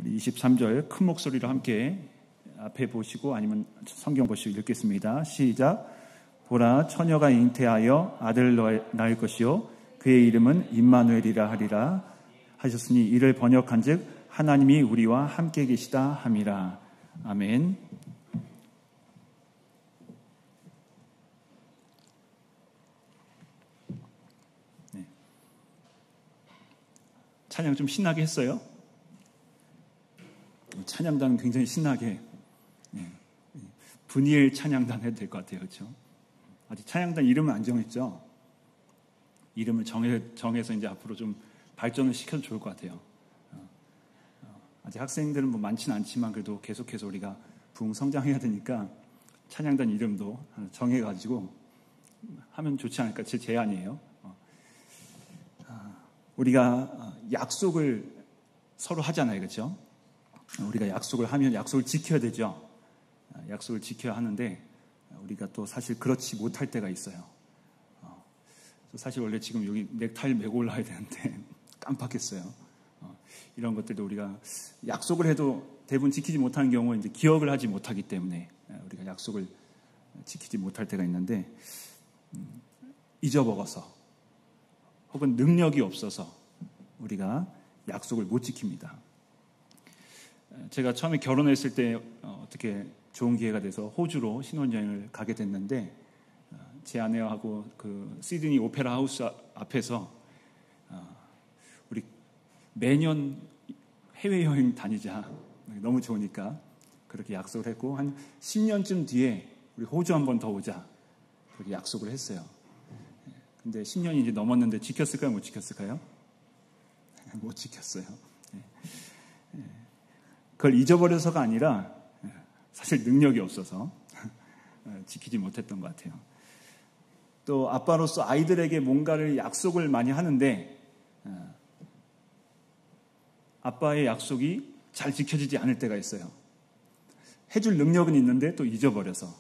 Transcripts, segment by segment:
우리 23절 큰 목소리로 함께 앞에 보시고 아니면 성경 보시고 읽겠습니다. 시작. 보라, 처녀가 잉태하여 아들을 낳을 것이요 그의 이름은 임마누엘이라 하리라 하셨으니 이를 번역한즉 하나님이 우리와 함께 계시다 함이라. 아멘. 네. 찬양 좀 신나게 했어요? 찬양단 굉장히 신나게 분이엘 찬양단 해도 될 것 같아요. 그렇죠? 아직 찬양단 이름은 안 정했죠? 이름을 정해서 이제 앞으로 좀 발전을 시켜도 좋을 것 같아요. 아직 학생들은 뭐 많지는 않지만 그래도 계속해서 우리가 부흥 성장해야 되니까 찬양단 이름도 정해가지고 하면 좋지 않을까 제 제안이에요. 우리가 약속을 서로 하잖아요. 그렇죠? 우리가 약속을 하면 약속을 지켜야 되죠. 약속을 지켜야 하는데 우리가 또 사실 그렇지 못할 때가 있어요. 사실 원래 지금 여기 넥타이를 메고 올라야 되는데 깜빡했어요. 이런 것들도 우리가 약속을 해도 대부분 지키지 못하는 경우는 이제 기억을 하지 못하기 때문에 우리가 약속을 지키지 못할 때가 있는데 잊어먹어서 혹은 능력이 없어서 우리가 약속을 못 지킵니다. 제가 처음에 결혼했을 때 어떻게 좋은 기회가 돼서 호주로 신혼여행을 가게 됐는데 제 아내하고 그 시드니 오페라 하우스 앞에서 우리 매년 해외여행 다니자 너무 좋으니까 그렇게 약속을 했고 한 10년쯤 뒤에 우리 호주 한 번 더 오자 그렇게 약속을 했어요. 근데 10년이 이제 넘었는데 지켰을까요? 못 지켰을까요? 못 지켰어요. 그걸 잊어버려서가 아니라 사실 능력이 없어서 지키지 못했던 것 같아요. 또 아빠로서 아이들에게 뭔가를 약속을 많이 하는데 아빠의 약속이 잘 지켜지지 않을 때가 있어요. 해줄 능력은 있는데 또 잊어버려서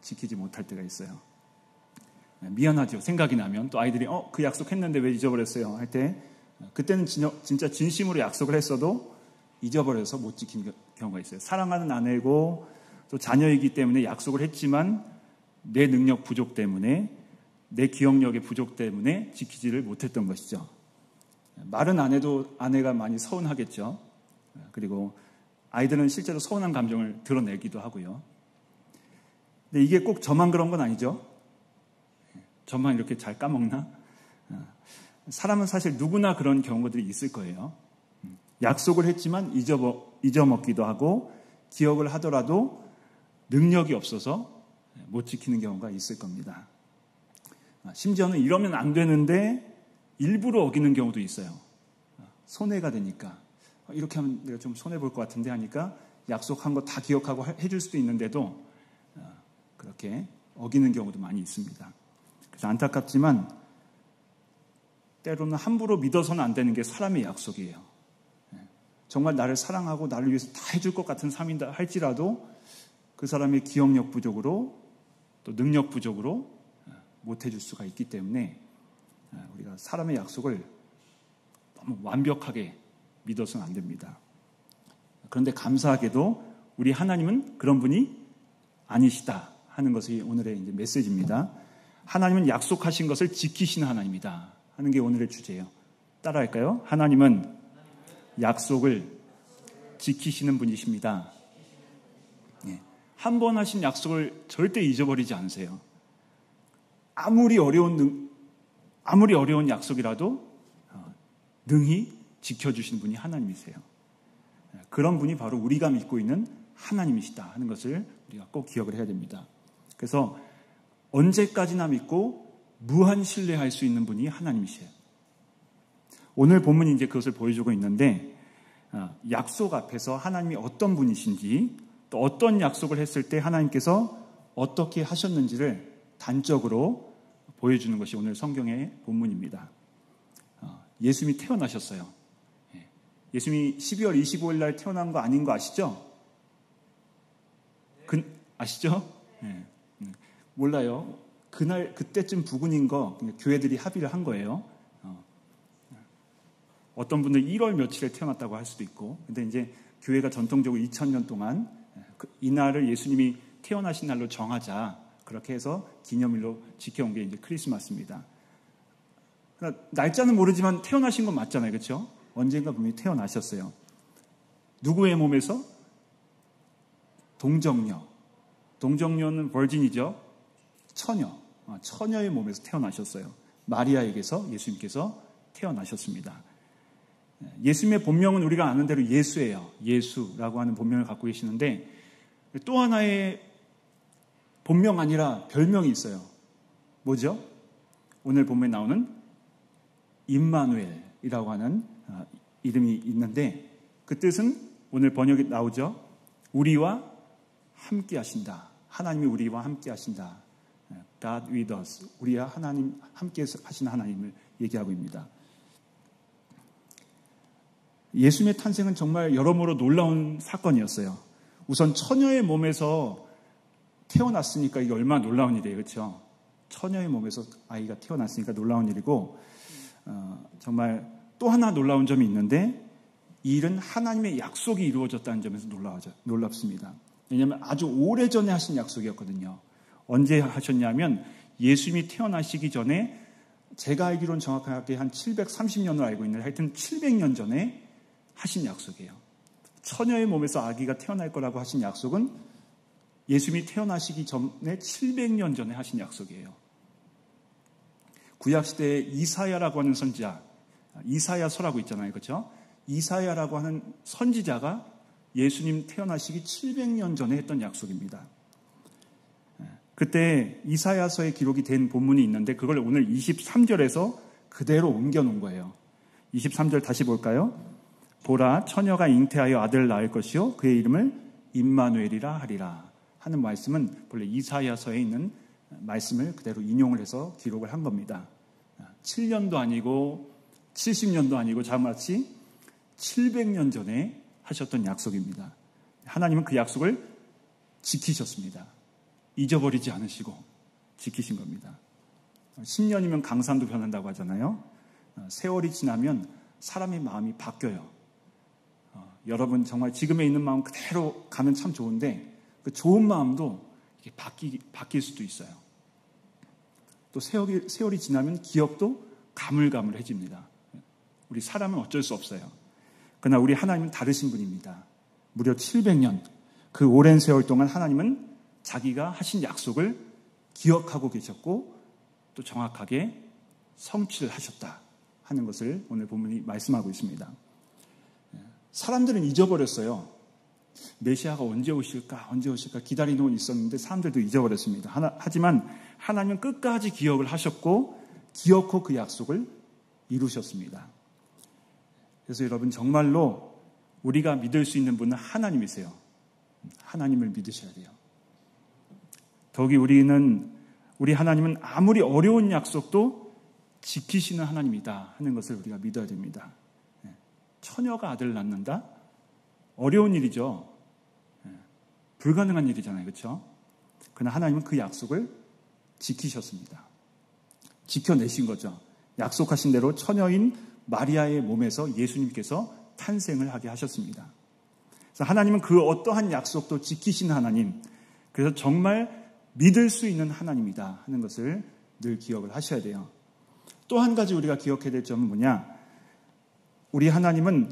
지키지 못할 때가 있어요. 미안하죠. 생각이 나면 또 아이들이 그 약속했는데 왜 잊어버렸어요? 할 때 그때는 진짜 진심으로 약속을 했어도 잊어버려서 못 지킨 경우가 있어요. 사랑하는 아내고 또 자녀이기 때문에 약속을 했지만 내 능력 부족 때문에 내 기억력의 부족 때문에 지키지를 못했던 것이죠. 말은 안 해도 아내가 많이 서운하겠죠. 그리고 아이들은 실제로 서운한 감정을 드러내기도 하고요. 근데 이게 꼭 저만 그런 건 아니죠. 저만 이렇게 잘 까먹나? 사람은 사실 누구나 그런 경우들이 있을 거예요. 약속을 했지만 잊어먹기도 하고 기억을 하더라도 능력이 없어서 못 지키는 경우가 있을 겁니다. 심지어는 이러면 안 되는데 일부러 어기는 경우도 있어요. 손해가 되니까 이렇게 하면 내가 좀 손해볼 것 같은데 하니까 약속한 거 다 기억하고 해줄 수도 있는데도 그렇게 어기는 경우도 많이 있습니다. 그래서 안타깝지만 때로는 함부로 믿어서는 안 되는 게 사람의 약속이에요. 정말 나를 사랑하고 나를 위해서 다 해줄 것 같은 삶이다 할지라도 그 사람의 기억력 부족으로 또 능력 부족으로 못 해줄 수가 있기 때문에 우리가 사람의 약속을 너무 완벽하게 믿어서는 안 됩니다. 그런데 감사하게도 우리 하나님은 그런 분이 아니시다 하는 것이 오늘의 이제 메시지입니다. 하나님은 약속하신 것을 지키시는 하나님이다 하는 게 오늘의 주제예요. 따라할까요? 하나님은 약속을 지키시는 분이십니다. 한 번 하신 약속을 절대 잊어버리지 않으세요. 아무리 어려운 약속이라도 능히 지켜주시는 분이 하나님이세요. 그런 분이 바로 우리가 믿고 있는 하나님이시다 하는 것을 우리가 꼭 기억을 해야 됩니다. 그래서 언제까지나 믿고 무한 신뢰할 수 있는 분이 하나님이세요. 오늘 본문이 이제 그것을 보여주고 있는데 약속 앞에서 하나님이 어떤 분이신지 또 어떤 약속을 했을 때 하나님께서 어떻게 하셨는지를 단적으로 보여주는 것이 오늘 성경의 본문입니다. 예수님이 태어나셨어요. 예수님이 12월 25일 날 태어난 거 아닌 거 아시죠? 아시죠? 몰라요. 그때쯤 부근인 거 교회들이 합의를 한 거예요. 어떤 분들 1월 며칠에 태어났다고 할 수도 있고, 근데 이제 교회가 전통적으로 2000년 동안 이날을 예수님이 태어나신 날로 정하자, 그렇게 해서 기념일로 지켜온 게 이제 크리스마스입니다. 그러니까 날짜는 모르지만 태어나신 건 맞잖아요, 그렇죠? 언젠가 분명히 태어나셨어요. 누구의 몸에서? 동정녀. 동정녀는 버진이죠. 처녀의 몸에서 태어나셨어요. 마리아에게서 예수님께서 태어나셨습니다. 예수님의 본명은 우리가 아는 대로 예수예요. 예수라고 하는 본명을 갖고 계시는데, 또 하나의 본명 아니라 별명이 있어요. 뭐죠? 오늘 본문에 나오는 임마누엘이라고 하는 이름이 있는데, 그 뜻은 오늘 번역에 나오죠. 우리와 함께 하신다. 하나님이 우리와 함께 하신다. God with us. 우리와 하나님 함께 하시는 하나님을 얘기하고 있습니다. 예수님의 탄생은 정말 여러모로 놀라운 사건이었어요. 우선 처녀의 몸에서 태어났으니까 이게 얼마나 놀라운 일이에요. 그렇죠? 처녀의 몸에서 아이가 태어났으니까 놀라운 일이고, 정말 또 하나 놀라운 점이 있는데, 이 일은 하나님의 약속이 이루어졌다는 점에서 놀랍습니다. 왜냐하면 아주 오래전에 하신 약속이었거든요. 언제 하셨냐면 예수님이 태어나시기 전에, 제가 알기로는 정확하게 한 730년을 알고 있는데 하여튼 700년 전에 하신 약속이에요. 처녀의 몸에서 아기가 태어날 거라고 하신 약속은 예수님이 태어나시기 전에 700년 전에 하신 약속이에요. 구약시대에 이사야라고 하는 선지자, 이사야서라고 있잖아요. 그렇죠? 이사야라고 하는 선지자가 예수님 태어나시기 700년 전에 했던 약속입니다. 그때 이사야서에 기록이 된 본문이 있는데 그걸 오늘 23절에서 그대로 옮겨놓은 거예요. 23절 다시 볼까요? 보라, 처녀가 잉태하여 아들을 낳을 것이요 그의 이름을 임마누엘이라 하리라 하는 말씀은 본래 이사야서에 있는 말씀을 그대로 인용을 해서 기록을 한 겁니다. 7년도 아니고 70년도 아니고 자마치 700년 전에 하셨던 약속입니다. 하나님은 그 약속을 지키셨습니다. 잊어버리지 않으시고 지키신 겁니다. 10년이면 강산도 변한다고 하잖아요. 세월이 지나면 사람의 마음이 바뀌어요. 여러분 정말 지금에 있는 마음 그대로 가면 참 좋은데 그 좋은 마음도 이게 바뀔 수도 있어요. 또 세월이 지나면 기억도 가물가물해집니다. 우리 사람은 어쩔 수 없어요. 그러나 우리 하나님은 다르신 분입니다. 무려 700년 그 오랜 세월 동안 하나님은 자기가 하신 약속을 기억하고 계셨고 또 정확하게 성취를 하셨다 하는 것을 오늘 본문이 말씀하고 있습니다. 사람들은 잊어버렸어요. 메시아가 언제 오실까 기다리는 있었는데 사람들도 잊어버렸습니다. 하지만 하나님은 끝까지 기억을 하셨고 기어코 그 약속을 이루셨습니다. 그래서 여러분 정말로 우리가 믿을 수 있는 분은 하나님이세요. 하나님을 믿으셔야 돼요. 더욱이 우리 하나님은 아무리 어려운 약속도 지키시는 하나님이다 하는 것을 우리가 믿어야 됩니다. 처녀가 아들을 낳는다? 어려운 일이죠. 불가능한 일이잖아요. 그렇죠? 그러나 하나님은 그 약속을 지키셨습니다. 지켜내신 거죠. 약속하신 대로 처녀인 마리아의 몸에서 예수님께서 탄생을 하게 하셨습니다. 그래서 하나님은 그 어떠한 약속도 지키신 하나님, 그래서 정말 믿을 수 있는 하나님이다 하는 것을 늘 기억을 하셔야 돼요. 또 한 가지 우리가 기억해야 될 점은 뭐냐? 우리 하나님은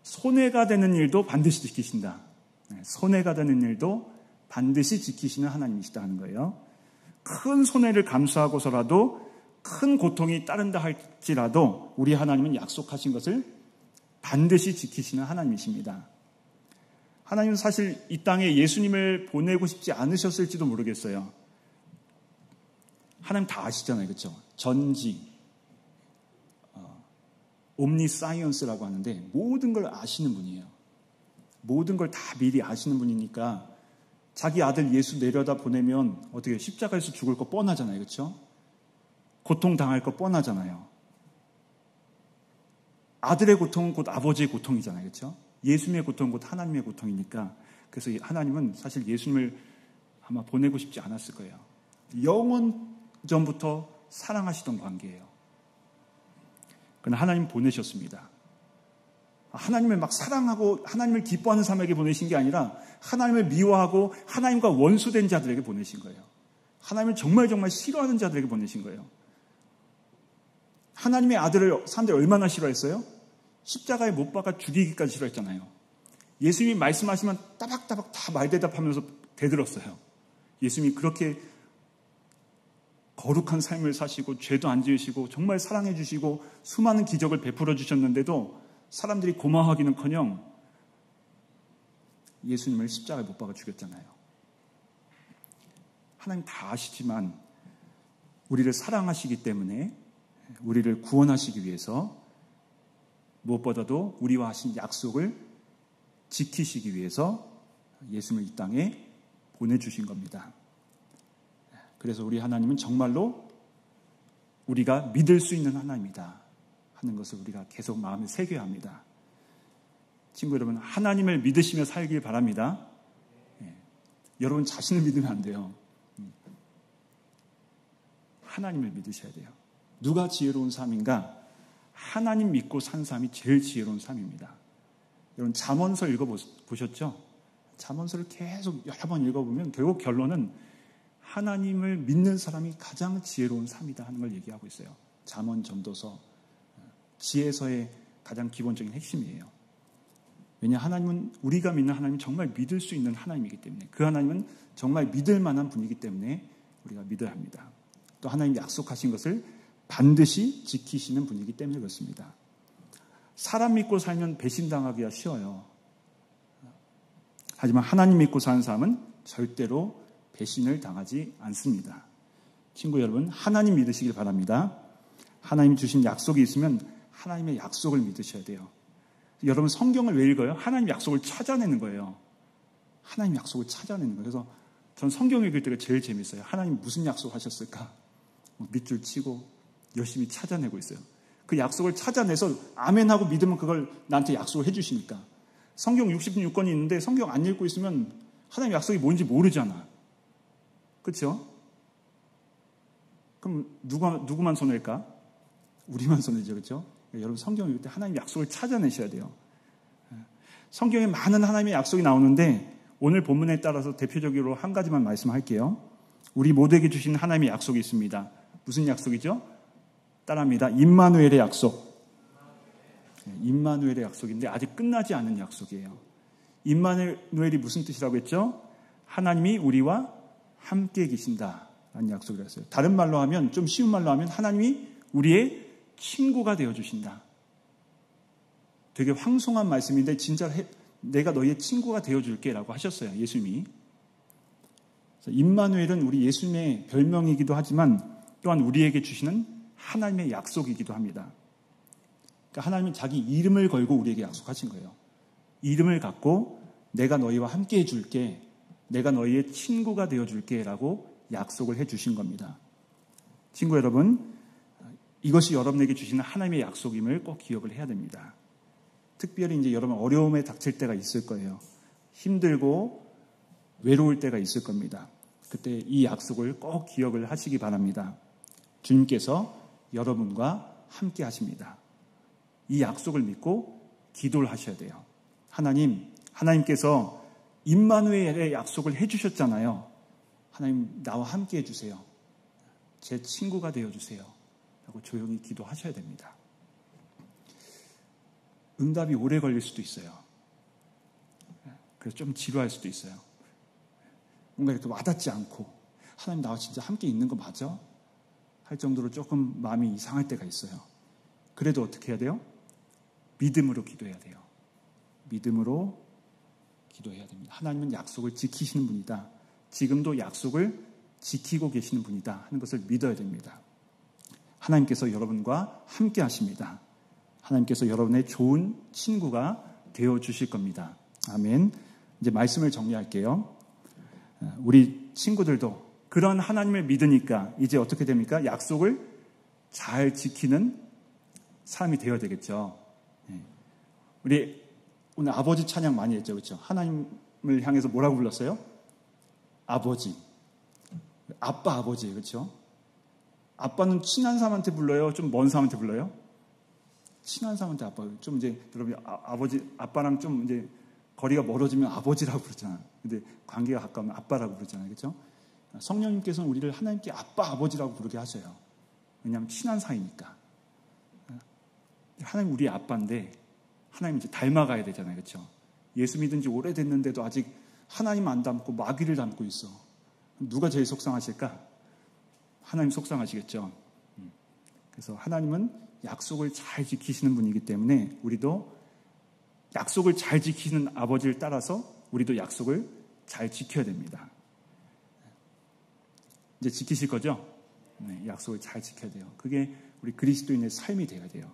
손해가 되는 일도 반드시 지키신다. 손해가 되는 일도 반드시 지키시는 하나님이시다 하는 거예요. 큰 손해를 감수하고서라도 큰 고통이 따른다 할지라도 우리 하나님은 약속하신 것을 반드시 지키시는 하나님이십니다. 하나님은 사실 이 땅에 예수님을 보내고 싶지 않으셨을지도 모르겠어요. 하나님 다 아시잖아요. 그렇죠? 전지, 옴니사이언스라고 하는데 모든 걸 아시는 분이에요. 모든 걸 다 미리 아시는 분이니까 자기 아들 예수 내려다 보내면 어떻게 십자가에서 죽을 거 뻔하잖아요. 그렇죠? 고통당할 거 뻔하잖아요. 아들의 고통은 곧 아버지의 고통이잖아요. 그렇죠? 예수님의 고통은 곧 하나님의 고통이니까 그래서 하나님은 사실 예수님을 아마 보내고 싶지 않았을 거예요. 영원 전부터 사랑하시던 관계예요. 그러나 하나님 보내셨습니다. 하나님을 막 사랑하고 하나님을 기뻐하는 사람에게 보내신 게 아니라 하나님을 미워하고 하나님과 원수된 자들에게 보내신 거예요. 하나님을 정말 싫어하는 자들에게 보내신 거예요. 하나님의 아들을 사람들이 얼마나 싫어했어요? 십자가에 못 박아 죽이기까지 싫어했잖아요. 예수님이 말씀하시면 따박따박 다 말대답하면서 대들었어요. 예수님이 그렇게 거룩한 삶을 사시고 죄도 안 지으시고 정말 사랑해 주시고 수많은 기적을 베풀어 주셨는데도 사람들이 고마워하기는커녕 예수님을 십자가에 못 박아 죽였잖아요. 하나님 다 아시지만 우리를 사랑하시기 때문에 우리를 구원하시기 위해서 무엇보다도 우리와 하신 약속을 지키시기 위해서 예수님을 이 땅에 보내주신 겁니다. 그래서 우리 하나님은 정말로 우리가 믿을 수 있는 하나님이다 하는 것을 우리가 계속 마음에 새겨야 합니다. 친구 여러분, 하나님을 믿으시며 살길 바랍니다. 여러분 자신을 믿으면 안 돼요. 하나님을 믿으셔야 돼요. 누가 지혜로운 삶인가? 하나님 믿고 산 삶이 제일 지혜로운 삶입니다. 여러분 잠언서 읽어보셨죠? 잠언서를 계속 여러 번 읽어보면 결국 결론은 하나님을 믿는 사람이 가장 지혜로운 삶이다 하는 걸 얘기하고 있어요. 잠언, 전도서, 지혜서의 가장 기본적인 핵심이에요. 왜냐, 하나님은, 우리가 믿는 하나님은 정말 믿을 수 있는 하나님이기 때문에, 그 하나님은 정말 믿을 만한 분이기 때문에 우리가 믿어야 합니다. 또 하나님이 약속하신 것을 반드시 지키시는 분이기 때문에 그렇습니다. 사람 믿고 살면 배신당하기가 쉬워요. 하지만 하나님 믿고 사는 사람은 절대로 배신을 당하지 않습니다. 친구 여러분, 하나님 믿으시길 바랍니다. 하나님이 주신 약속이 있으면 하나님의 약속을 믿으셔야 돼요. 여러분 성경을 왜 읽어요? 하나님 약속을 찾아내는 거예요. 하나님 약속을 찾아내는 거예요. 그래서 전 성경 읽을 때가 제일 재밌어요. 하나님 무슨 약속 하셨을까? 밑줄 치고 열심히 찾아내고 있어요. 그 약속을 찾아내서 아멘하고 믿으면 그걸 나한테 약속을 해주시니까. 성경 66권이 있는데 성경 안 읽고 있으면 하나님 약속이 뭔지 모르잖아. 그렇죠? 그럼 누구만 손해일까? 우리만 손해죠. 그렇죠? 여러분 성경 읽을 때 하나님 약속을 찾아내셔야 돼요. 성경에 많은 하나님의 약속이 나오는데 오늘 본문에 따라서 대표적으로 한 가지만 말씀할게요. 우리 모두에게 주신 하나님의 약속이 있습니다. 무슨 약속이죠? 따라합니다. 임마누엘의 약속. 임마누엘의 약속인데 아직 끝나지 않은 약속이에요. 임마누엘이 무슨 뜻이라고 했죠? 하나님이 우리와 함께 계신다라는 약속을 했어요. 다른 말로 하면, 좀 쉬운 말로 하면 하나님이 우리의 친구가 되어주신다. 되게 황송한 말씀인데 진짜 내가 너희의 친구가 되어줄게 라고 하셨어요. 예수님이. 임마누엘은 우리 예수님의 별명이기도 하지만 또한 우리에게 주시는 하나님의 약속이기도 합니다. 그러니까 하나님은 자기 이름을 걸고 우리에게 약속하신 거예요. 이름을 갖고 내가 너희와 함께 해줄게, 내가 너희의 친구가 되어줄게 라고 약속을 해주신 겁니다. 친구 여러분, 이것이 여러분에게 주시는 하나님의 약속임을 꼭 기억을 해야 됩니다. 특별히 이제 여러분 어려움에 닥칠 때가 있을 거예요. 힘들고 외로울 때가 있을 겁니다. 그때 이 약속을 꼭 기억을 하시기 바랍니다. 주님께서 여러분과 함께 하십니다. 이 약속을 믿고 기도를 하셔야 돼요. 하나님께서 임마누엘의 약속을 해주셨잖아요. 하나님 나와 함께 해주세요. 제 친구가 되어주세요. 라고 조용히 기도하셔야 됩니다. 응답이 오래 걸릴 수도 있어요. 그래서 좀 지루할 수도 있어요. 뭔가 이렇게 와닿지 않고 하나님 나와 진짜 함께 있는 거 맞아? 할 정도로 조금 마음이 이상할 때가 있어요. 그래도 어떻게 해야 돼요? 믿음으로 기도해야 돼요. 믿음으로 기도해야 됩니다. 하나님은 약속을 지키시는 분이다. 지금도 약속을 지키고 계시는 분이다 하는 것을 믿어야 됩니다. 하나님께서 여러분과 함께 하십니다. 하나님께서 여러분의 좋은 친구가 되어주실 겁니다. 아멘. 이제 말씀을 정리할게요. 우리 친구들도 그런 하나님을 믿으니까 이제 어떻게 됩니까? 약속을 잘 지키는 사람이 되어야 되겠죠. 우리 오늘 아버지 찬양 많이 했죠. 그렇죠? 하나님을 향해서 뭐라고 불렀어요? 아버지. 아빠, 아버지. 그렇죠? 아빠는 친한 사람한테 불러요? 좀 먼 사람한테 불러요? 친한 사람한테 아빠. 좀 이제 여러분 아빠랑 좀 이제 거리가 멀어지면 아버지라고 부르잖아요. 근데 관계가 가까우면 아빠라고 부르잖아요. 그렇죠? 성령님께서는 우리를 하나님께 아빠, 아버지라고 부르게 하셔요. 왜냐하면 친한 사이니까. 하나님 우리 아빠인데 하나님 이제 닮아가야 되잖아요. 그렇죠? 예수 믿은 지 오래됐는데도 아직 하나님 안 닮고 마귀를 닮고 있어. 누가 제일 속상하실까? 하나님 속상하시겠죠. 그래서 하나님은 약속을 잘 지키시는 분이기 때문에 우리도 약속을 잘 지키는 아버지를 따라서 우리도 약속을 잘 지켜야 됩니다. 이제 지키실 거죠? 네, 약속을 잘 지켜야 돼요. 그게 우리 그리스도인의 삶이 되어야 돼요.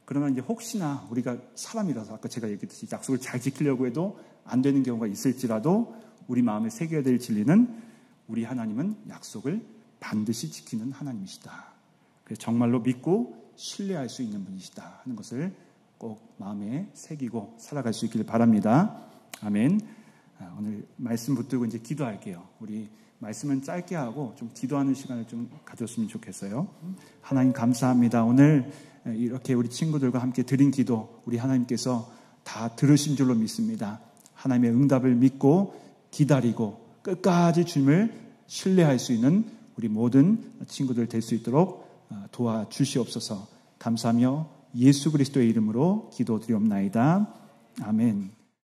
그러나 이제 혹시나 우리가 사람이라서 아까 제가 얘기했듯이 약속을 잘 지키려고 해도 안 되는 경우가 있을지라도 우리 마음에 새겨야 될 진리는 우리 하나님은 약속을 반드시 지키는 하나님이시다. 그래서 정말로 믿고 신뢰할 수 있는 분이시다 하는 것을 꼭 마음에 새기고 살아갈 수 있기를 바랍니다. 아멘. 오늘 말씀 붙들고 이제 기도할게요. 우리 말씀은 짧게 하고 좀 기도하는 시간을 좀 가졌으면 좋겠어요. 하나님 감사합니다. 오늘 이렇게 우리 친구들과 함께 드린 기도 우리 하나님께서 다 들으신 줄로 믿습니다. 하나님의 응답을 믿고 기다리고 끝까지 주님을 신뢰할 수 있는 우리 모든 친구들 될 수 있도록 도와주시옵소서. 감사하며 예수 그리스도의 이름으로 기도드리옵나이다. 아멘.